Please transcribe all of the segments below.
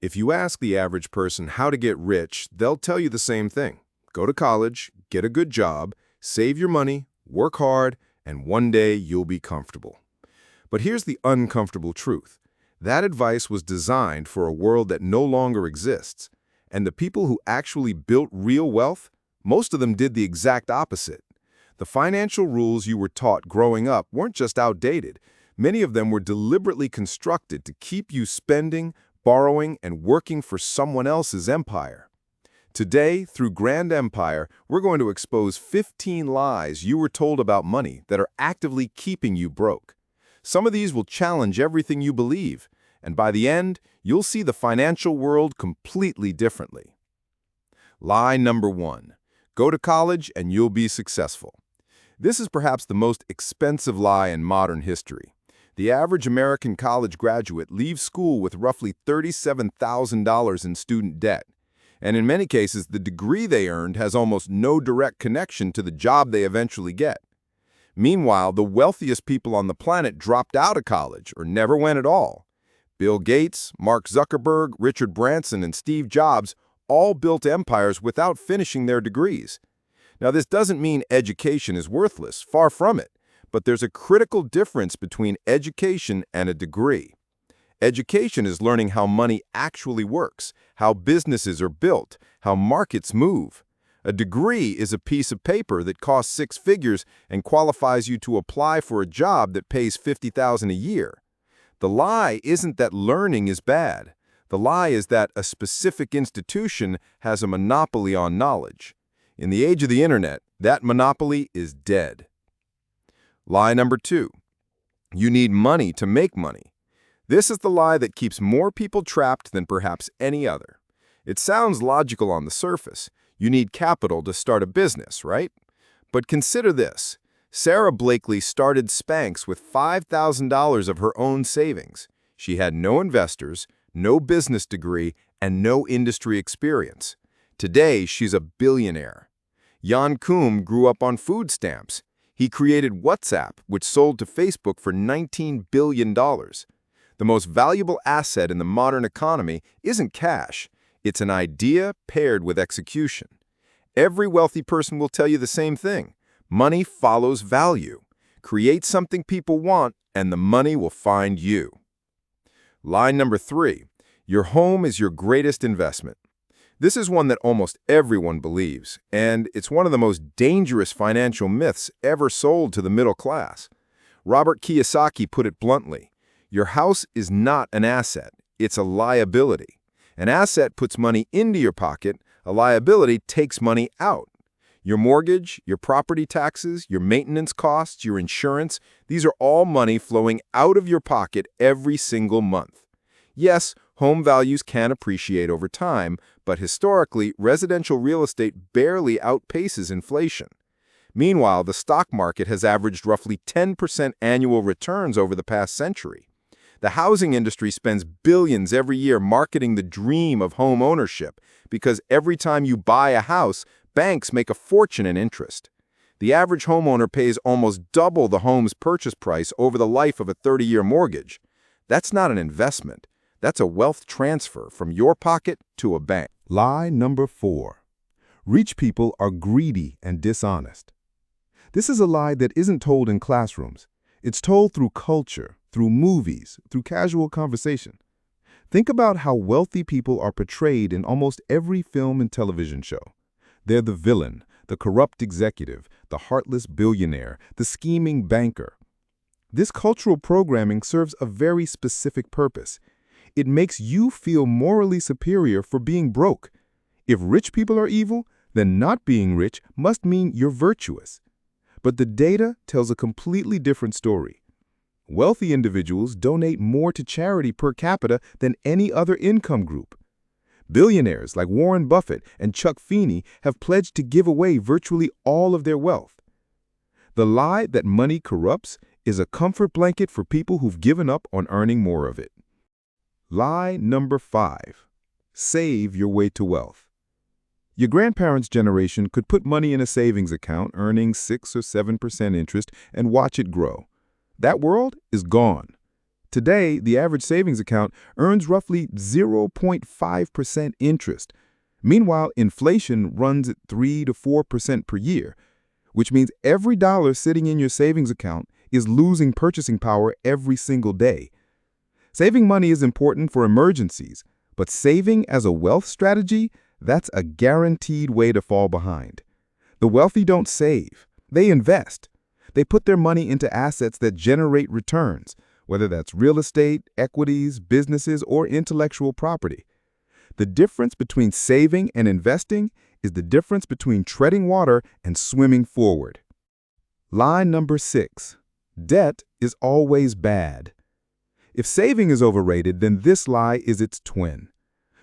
If you ask the average person how to get rich, they'll tell you the same thing. Go to college, get a good job, save your money, work hard, and one day you'll be comfortable. But here's the uncomfortable truth. That advice was designed for a world that no longer exists. And the people who actually built real wealth, most of them did the exact opposite. The financial rules you were taught growing up weren't just outdated. Many of them were deliberately constructed to keep you spending, borrowing, and working for someone else's empire. Today, through Grand Empire, we're going to expose 15 lies you were told about money that are actively keeping you broke. Some of these will challenge everything you believe, and by the end, you'll see the financial world completely differently. Lie number 1. Go to college and you'll be successful. This is perhaps the most expensive lie in modern history. The average American college graduate leaves school with roughly $37,000 in student debt. And in many cases, the degree they earned has almost no direct connection to the job they eventually get. Meanwhile, the wealthiest people on the planet dropped out of college or never went at all. Bill Gates, Mark Zuckerberg, Richard Branson, and Steve Jobs all built empires without finishing their degrees. Now, this doesn't mean education is worthless, far from it, but there's a critical difference between education and a degree. Education is learning how money actually works, how businesses are built, how markets move. A degree is a piece of paper that costs 6 figures and qualifies you to apply for a job that pays $50,000 a year. The lie isn't that learning is bad. The lie is that a specific institution has a monopoly on knowledge. In the age of the internet, that monopoly is dead. Lie number 2. You need money to make money. This is the lie that keeps more people trapped than perhaps any other. It sounds logical on the surface. You need capital to start a business, right? But consider this. Sara Blakely started Spanx with $5,000 of her own savings. She had no investors, no business degree, and no industry experience. Today, she's a billionaire. Koum grew up on food stamps. He created WhatsApp, which sold to Facebook for $19 billion. The most valuable asset in the modern economy isn't cash. It's an idea paired with execution. Every wealthy person will tell you the same thing. Money follows value. Create something people want, and the money will find you. Lie number 3. Your home is your greatest investment. This is one that almost everyone believes, and it's one of the most dangerous financial myths ever sold to the middle class. Robert Kiyosaki put it bluntly, your house is not an asset, it's a liability. An asset puts money into your pocket, a liability takes money out. Your mortgage, your property taxes, your maintenance costs, your insurance, these are all money flowing out of your pocket every single month. Yes, home values can appreciate over time, but historically, residential real estate barely outpaces inflation. Meanwhile, the stock market has averaged roughly 10% annual returns over the past century. The housing industry spends billions every year marketing the dream of home ownership because every time you buy a house, banks make a fortune in interest. The average homeowner pays almost double the home's purchase price over the life of a 30-year mortgage. That's not an investment. That's a wealth transfer from your pocket to a bank. Lie number 4. Rich people are greedy and dishonest. This is a lie that isn't told in classrooms. It's told through culture, through movies, through casual conversation. Think about how wealthy people are portrayed in almost every film and television show. They're the villain, the corrupt executive, the heartless billionaire, the scheming banker. This cultural programming serves a very specific purpose. It makes you feel morally superior for being broke. If rich people are evil, then not being rich must mean you're virtuous. But the data tells a completely different story. Wealthy individuals donate more to charity per capita than any other income group. Billionaires like Warren Buffett and Chuck Feeney have pledged to give away virtually all of their wealth. The lie that money corrupts is a comfort blanket for people who've given up on earning more of it. Lie number 5. Save your way to wealth. Your grandparents' generation could put money in a savings account earning 6 or 7% interest and watch it grow. That world is gone. Today, the average savings account earns roughly 0.5% interest. Meanwhile, inflation runs at 3 to 4% per year, which means every dollar sitting in your savings account is losing purchasing power every single day. Saving money is important for emergencies, but saving as a wealth strategy, that's a guaranteed way to fall behind. The wealthy don't save, they invest. They put their money into assets that generate returns, whether that's real estate, equities, businesses, or intellectual property. The difference between saving and investing is the difference between treading water and swimming forward. Lie number 6. Debt is always bad. If saving is overrated, then this lie is its twin.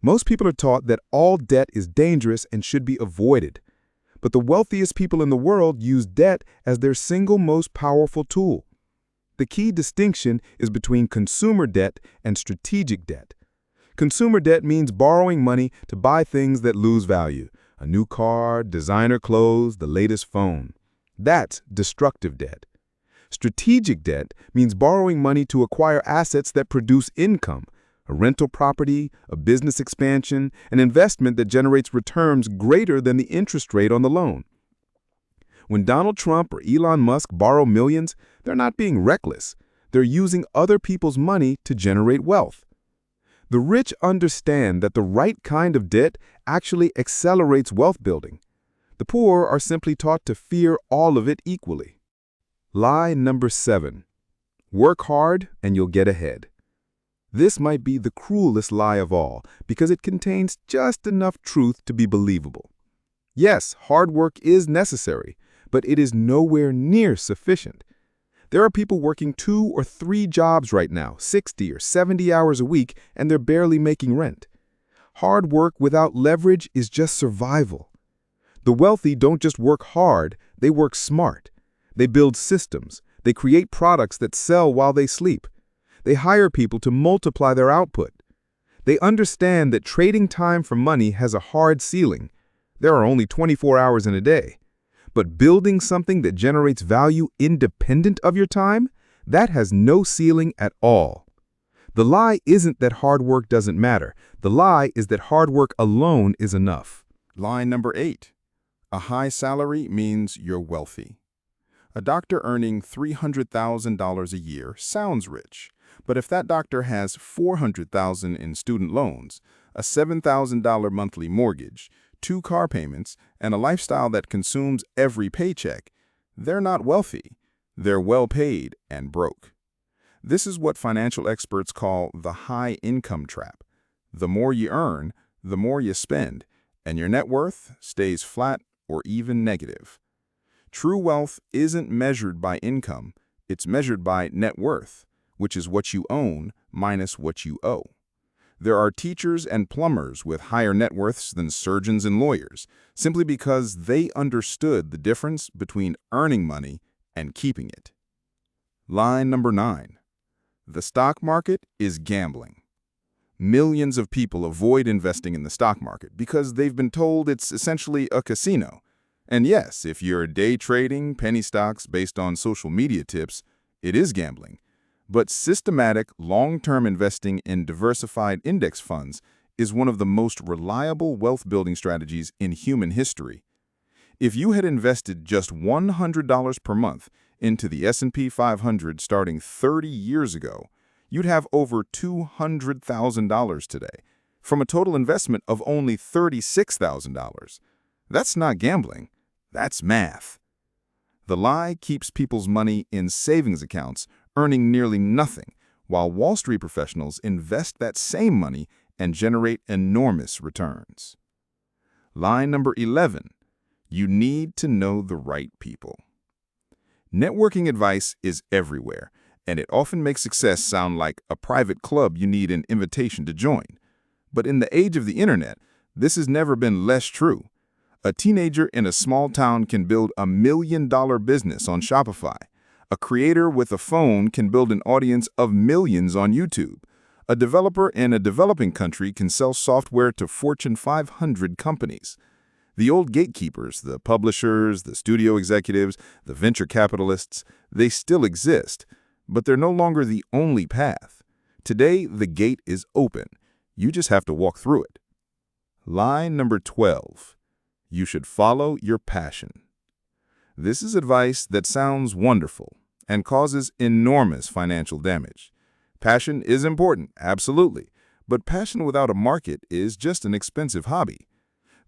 Most people are taught that all debt is dangerous and should be avoided. But the wealthiest people in the world use debt as their single most powerful tool. The key distinction is between consumer debt and strategic debt. Consumer debt means borrowing money to buy things that lose value, a new car, designer clothes, the latest phone. That's destructive debt. Strategic debt means borrowing money to acquire assets that produce income, a rental property, a business expansion, an investment that generates returns greater than the interest rate on the loan. When Donald Trump or Elon Musk borrow millions, they're not being reckless. They're using other people's money to generate wealth. The rich understand that the right kind of debt actually accelerates wealth building. The poor are simply taught to fear all of it equally. Lie number 7. Work hard and you'll get ahead. This might be the cruelest lie of all because it contains just enough truth to be believable. Yes, hard work is necessary, but it is nowhere near sufficient. There are people working 2 or 3 jobs right now, 60 or 70 hours a week, and they're barely making rent. Hard work without leverage is just survival. The wealthy don't just work hard, they work smart. They build systems. They create products that sell while they sleep. They hire people to multiply their output. They understand that trading time for money has a hard ceiling. There are only 24 hours in a day. But building something that generates value independent of your time, that has no ceiling at all. The lie isn't that hard work doesn't matter. The lie is that hard work alone is enough. Lie number 8. A high salary means you're wealthy. A doctor earning $300,000 a year sounds rich, but if that doctor has $400,000 in student loans, a $7,000 monthly mortgage, 2 car payments, and a lifestyle that consumes every paycheck, they're not wealthy. They're well-paid and broke. This is what financial experts call the high income trap. The more you earn, the more you spend, and your net worth stays flat or even negative. True wealth isn't measured by income, it's measured by net worth, which is what you own minus what you owe. There are teachers and plumbers with higher net worths than surgeons and lawyers, simply because they understood the difference between earning money and keeping it. Lie number 9. The stock market is gambling. Millions of people avoid investing in the stock market because they've been told it's essentially a casino. And yes, if you're day trading penny stocks based on social media tips, it is gambling. But systematic, long-term investing in diversified index funds is one of the most reliable wealth-building strategies in human history. If you had invested just $100 per month into the S&P 500 starting 30 years ago, you'd have over $200,000 today, from a total investment of only $36,000. That's not gambling, that's math. The lie keeps people's money in savings accounts, earning nearly nothing, while Wall Street professionals invest that same money and generate enormous returns. Lie number 11. You need to know the right people. Networking advice is everywhere, and it often makes success sound like a private club you need an invitation to join. But in the age of the internet, this has never been less true. A teenager in a small town can build a $1 million business on Shopify. A creator with a phone can build an audience of millions on YouTube. A developer in a developing country can sell software to Fortune 500 companies. The old gatekeepers, the publishers, the studio executives, the venture capitalists, they still exist, but they're no longer the only path. Today, the gate is open. You just have to walk through it. Lie number 12. You should follow your passion. This is advice that sounds wonderful and causes enormous financial damage. Passion is important, absolutely, but passion without a market is just an expensive hobby.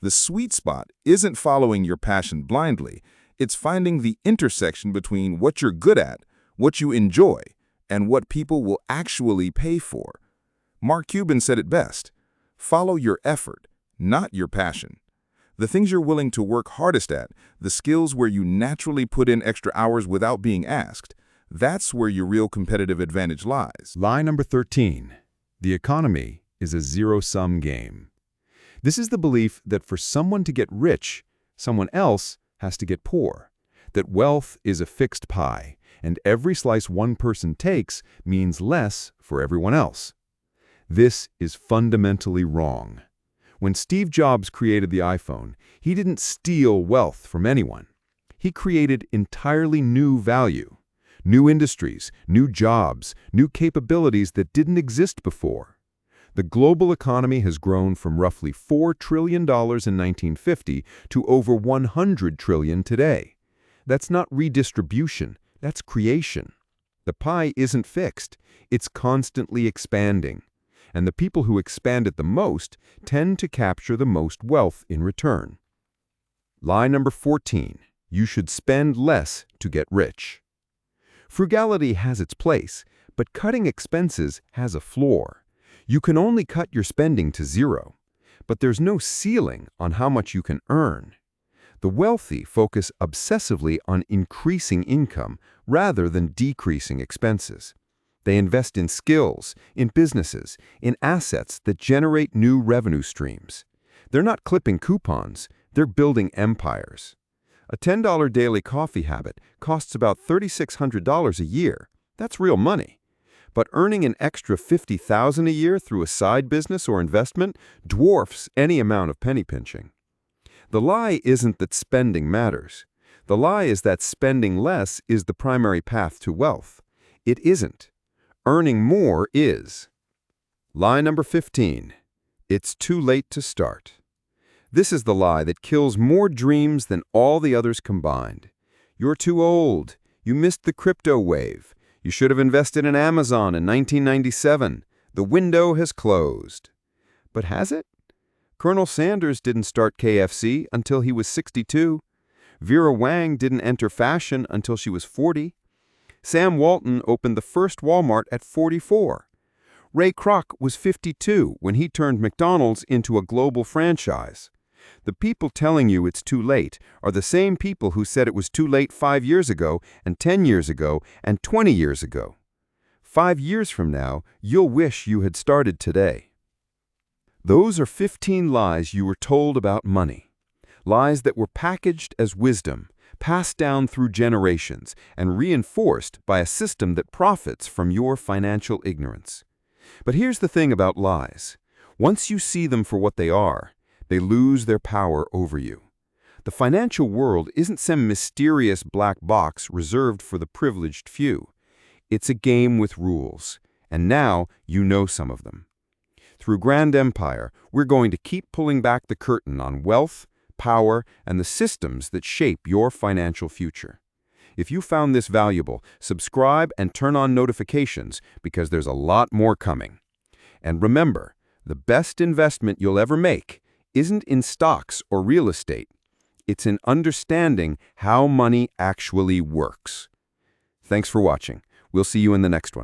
The sweet spot isn't following your passion blindly. It's finding the intersection between what you're good at, what you enjoy, and what people will actually pay for. Mark Cuban said it best: follow your effort, not your passion. The things you're willing to work hardest at, the skills where you naturally put in extra hours without being asked, that's where your real competitive advantage lies. Lie number 13. The economy is a zero-sum game. This is the belief that for someone to get rich, someone else has to get poor, that wealth is a fixed pie, and every slice one person takes means less for everyone else. This is fundamentally wrong. When Steve Jobs created the iPhone, he didn't steal wealth from anyone. He created entirely new value, new industries, new jobs, new capabilities that didn't exist before. The global economy has grown from roughly $4 trillion in 1950 to over $100 trillion today. That's not redistribution, that's creation. The pie isn't fixed, it's constantly expanding. And the people who expand it the most tend to capture the most wealth in return. Lie number 14. You should spend less to get rich. Frugality has its place, but cutting expenses has a floor. You can only cut your spending to zero, but there's no ceiling on how much you can earn. The wealthy focus obsessively on increasing income rather than decreasing expenses. They invest in skills, in businesses, in assets that generate new revenue streams. They're not clipping coupons, they're building empires. A $10 daily coffee habit costs about $3,600 a year. That's real money. But earning an extra $50,000 a year through a side business or investment dwarfs any amount of penny pinching. The lie isn't that spending matters. The lie is that spending less is the primary path to wealth. It isn't. Earning more is. Lie number 15. It's too late to start. This is the lie that kills more dreams than all the others combined. You're too old. You missed the crypto wave. You should have invested in Amazon in 1997. The window has closed. But has it? Colonel Sanders didn't start KFC until he was 62. Vera Wang didn't enter fashion until she was 40. Sam Walton opened the first Walmart at 44. Ray Kroc was 52 when he turned McDonald's into a global franchise. The people telling you it's too late are the same people who said it was too late 5 years ago, and 10 years ago, and 20 years ago. 5 years from now, you'll wish you had started today. Those are 15 lies you were told about money. Lies that were packaged as wisdom, passed down through generations, and reinforced by a system that profits from your financial ignorance. But here's the thing about lies. Once you see them for what they are, they lose their power over you. The financial world isn't some mysterious black box reserved for the privileged few. It's a game with rules, and now you know some of them. Through Grand Empire, we're going to keep pulling back the curtain on wealth, power, and the systems that shape your financial future. If you found this valuable, subscribe and turn on notifications because there's a lot more coming. And remember, the best investment you'll ever make isn't in stocks or real estate. It's in understanding how money actually works. Thanks for watching. We'll see you in the next one.